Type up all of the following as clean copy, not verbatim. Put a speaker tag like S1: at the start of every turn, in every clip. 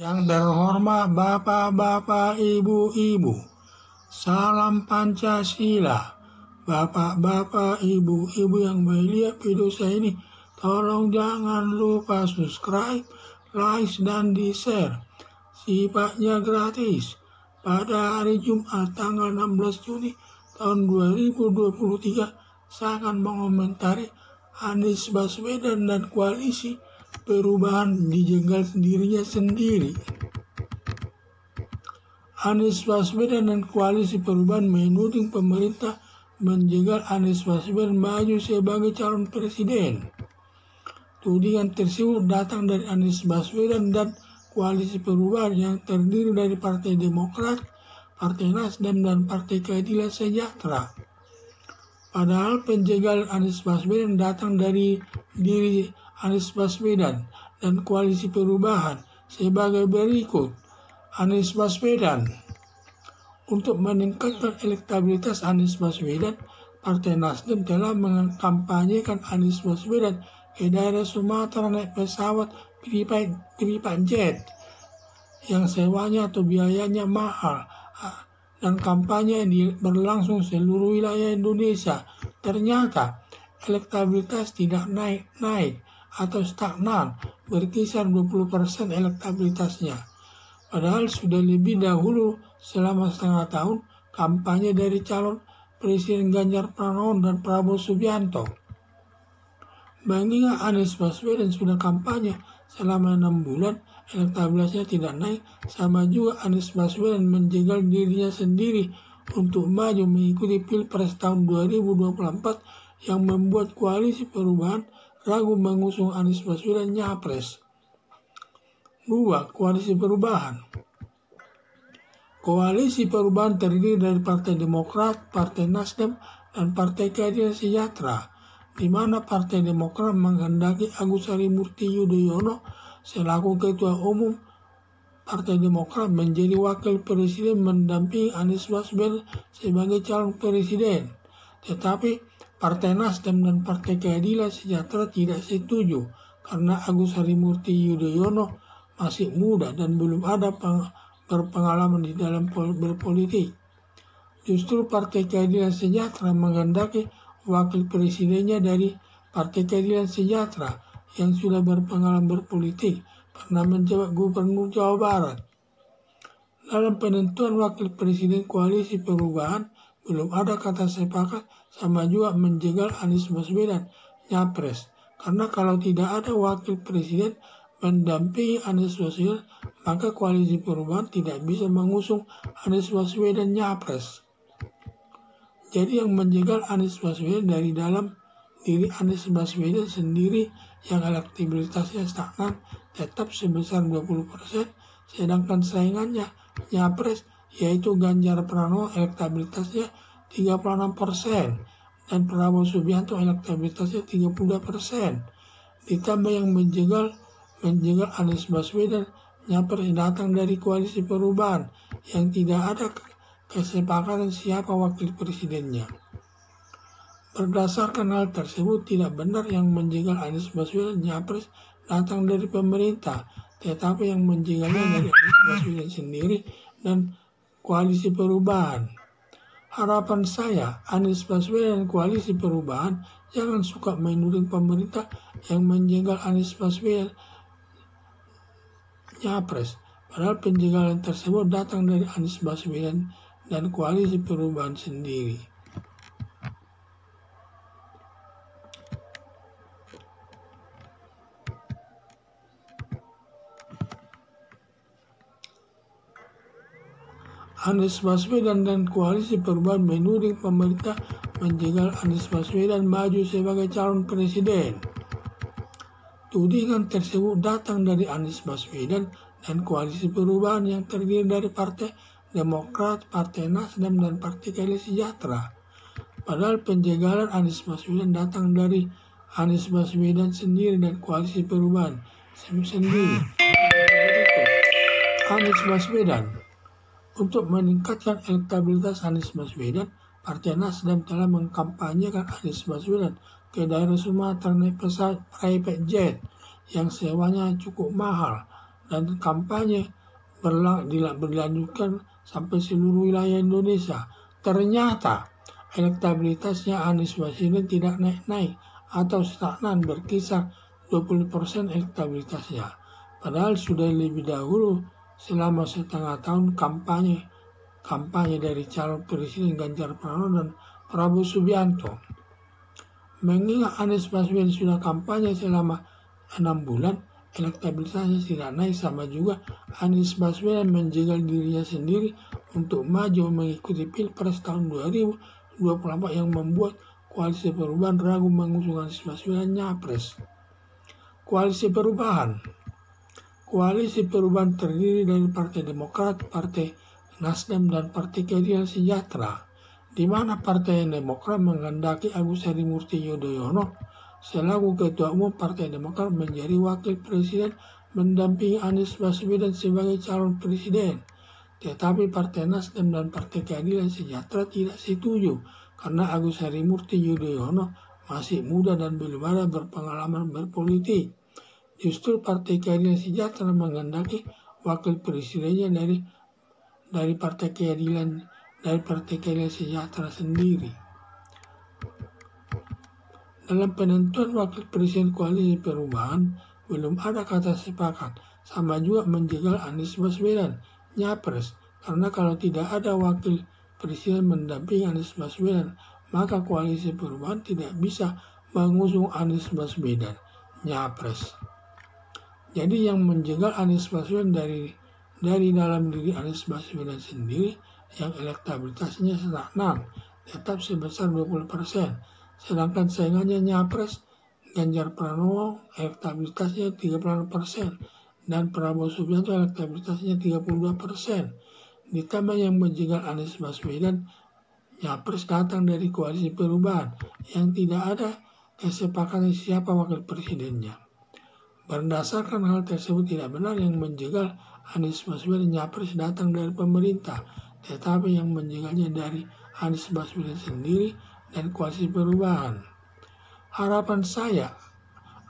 S1: Yang terhormat Bapak-bapak, Ibu-ibu, salam Pancasila. Bapak-bapak, Ibu-ibu yang melihat video saya ini, tolong jangan lupa subscribe, like, dan di-share. Sifatnya gratis. Pada hari Jumat tanggal 16 Juni tahun 2023, saya akan mengomentari Anies Baswedan dan koalisi perubahan dijegal dirinya sendiri. Anies Baswedan dan koalisi perubahan menuding pemerintah menjegal Anies Baswedan maju sebagai calon presiden. Tudingan tersebut datang dari Anies Baswedan dan koalisi perubahan yang terdiri dari Partai Demokrat, Partai Nasdem, dan Partai Keadilan Sejahtera. Padahal penjegalan Anies Baswedan datang dari diri Anies Baswedan dan koalisi perubahan sebagai berikut. Anies Baswedan. Untuk meningkatkan elektabilitas Anies Baswedan, Partai Nasdem telah mengkampanyekan Anies Baswedan ke daerah Sumatera naik pesawat private jet yang sewanya atau biayanya mahal, dan kampanye berlangsung seluruh wilayah Indonesia. Ternyata elektabilitas tidak naik atau stagnan, berkisar 20% elektabilitasnya. Padahal sudah lebih dahulu selama setengah tahun kampanye dari calon Presiden Ganjar Pranowo dan Prabowo Subianto. Mengingat Anies Baswedan sudah kampanye selama 6 bulan, elektabilitasnya tidak naik, sama juga Anies Baswedan menjegal dirinya sendiri untuk maju mengikuti Pilpres tahun 2024 yang membuat koalisi perubahan ragu mengusung Anies Baswedan nyapres. 2. Koalisi perubahan. Koalisi perubahan terdiri dari Partai Demokrat, Partai Nasdem, dan Partai Keadilan Sejahtera, di mana Partai Demokrat menghendaki Agus Harimurti Yudhoyono selaku Ketua Umum Partai Demokrat menjadi Wakil Presiden mendampingi Anies Baswedan sebagai calon presiden. Tetapi Partai Nasdem dan Partai Keadilan Sejahtera tidak setuju karena Agus Harimurti Yudhoyono masih muda dan belum ada berpengalaman di dalam berpolitik. Justru Partai Keadilan Sejahtera menghendaki wakil presidennya dari Partai Keadilan Sejahtera yang sudah berpengalaman berpolitik, pernah menjabat Gubernur Jawa Barat. Dalam penentuan wakil presiden koalisi perubahan, belum ada kata sepakat, sama juga menjegal Anies Baswedan nyapres. Karena kalau tidak ada wakil presiden mendampingi Anies Baswedan, maka koalisi perubahan tidak bisa mengusung Anies Baswedan nyapres. Jadi yang menjegal Anies Baswedan dari dalam diri Anies Baswedan sendiri yang elektabilitasnya stagnan tetap sebesar 20%, sedangkan saingannya nyapres yaitu Ganjar Pranowo elektabilitasnya 36% dan Prabowo Subianto elektabilitasnya 32%. Ditambah yang menjegal Anies Baswedan nyapres datang dari koalisi perubahan yang tidak ada kesepakatan siapa wakil presidennya. Berdasarkan hal tersebut, tidak benar yang menjegal Anies Baswedan nyapres datang dari pemerintah, tetapi yang menjegalnya dari Anies Baswedan sendiri dan koalisi perubahan. Harapan saya, Anies Baswedan dan koalisi perubahan jangan suka menuding pemerintah yang menjegal Anies Baswedan nyapres. Padahal penjegalan tersebut datang dari Anies Baswedan dan koalisi perubahan sendiri. Anies Baswedan dan koalisi perubahan menuding pemerintah menjegal Anies Baswedan maju sebagai calon presiden. Tudingan tersebut datang dari Anies Baswedan dan koalisi perubahan yang terdiri dari Partai Demokrat, Partai Nasdem, dan Partai Keadilan Sejahtera. Padahal penjegalan Anies Baswedan datang dari Anies Baswedan sendiri dan koalisi perubahan sendiri. Anies Baswedan. Untuk meningkatkan elektabilitas Anies Baswedan, Partai Nasdem telah mengkampanyekan Anies Baswedan ke daerah Sumatera naik pesawat private jet yang sewanya cukup mahal, dan kampanye berlanjutkan sampai seluruh wilayah Indonesia. Ternyata elektabilitasnya Anies Baswedan tidak naik-naik atau stagnan berkisar 20% elektabilitasnya. Padahal sudah lebih dahulu selama setengah tahun kampanye dari calon presiden Ganjar Pranowo dan Prabowo Subianto. Mengingat Anies Baswedan sudah kampanye selama 6 bulan, elektabilitasnya tidak naik. Sama juga Anies Baswedan menjegal dirinya sendiri untuk maju mengikuti Pilpres tahun 2024 yang membuat Koalisi Perubahan ragu mengusung Anies Baswedan nyapres. Koalisi Perubahan terdiri dari Partai Demokrat, Partai Nasdem, dan Partai Keadilan Sejahtera, di mana Partai Demokrat menghendaki Agus Harimurti Yudhoyono selaku Ketua Umum Partai Demokrat menjadi Wakil Presiden mendampingi Anies Baswedan sebagai calon presiden. Tetapi Partai Nasdem dan Partai Keadilan Sejahtera tidak setuju karena Agus Harimurti Yudhoyono masih muda dan belum ada berpengalaman berpolitik. Justru Partai Keadilan Sejahtera menghendaki wakil presidennya dari Partai Keadilan Sejahtera sendiri. Dalam penentuan wakil presiden Koalisi Perubahan belum ada kata sepakat. Sama juga menjegal Anies Baswedan nyapres, karena kalau tidak ada wakil presiden mendampingi Anies Baswedan, maka Koalisi Perubahan tidak bisa mengusung Anies Baswedan nyapres. Jadi yang menjegal Anies Baswedan dari dalam diri Anies Baswedan sendiri yang elektabilitasnya stagnan, tetap sebesar 20%. Sedangkan saingannya nyapres Ganjar Pranowo elektabilitasnya 36% dan Prabowo Subianto elektabilitasnya 32%. Ditambah yang menjegal Anies Baswedan nyapres datang dari Koalisi Perubahan yang tidak ada kesepakatan siapa wakil presidennya. Berdasarkan hal tersebut tidak benar yang menjegal Anies Baswedan nyapres datang dari pemerintah, tetapi yang menjegalnya dari Anies Baswedan sendiri dan Koalisi Perubahan. Harapan saya,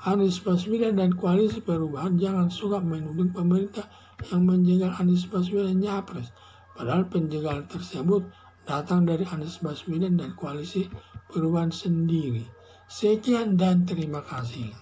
S1: Anies Baswedan dan Koalisi Perubahan jangan suka menuding pemerintah yang menjegal Anies Baswedan nyapres, padahal penjegalan tersebut datang dari Anies Baswedan dan Koalisi Perubahan sendiri. Sekian dan terima kasih.